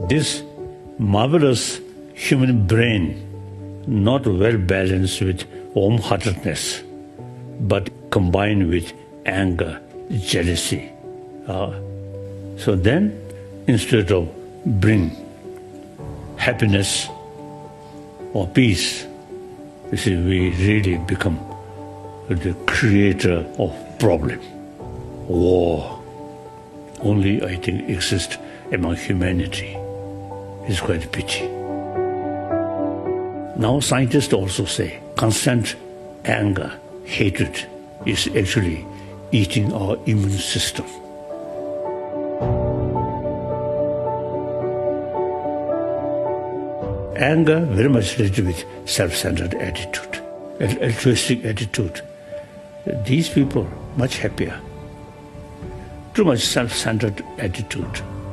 This marvelous human brain, not well balanced with warm-heartedness, but combined with anger, jealousy. So then, instead of bring happiness or peace, you see, we really become the creator of problem. War only, I think, exists among humanity. It's quite a pity. Now scientists also say constant anger, hatred is actually eating our immune system. Anger very much related with self-centered attitude, altruistic attitude. These people much happier. Too much self-centered attitude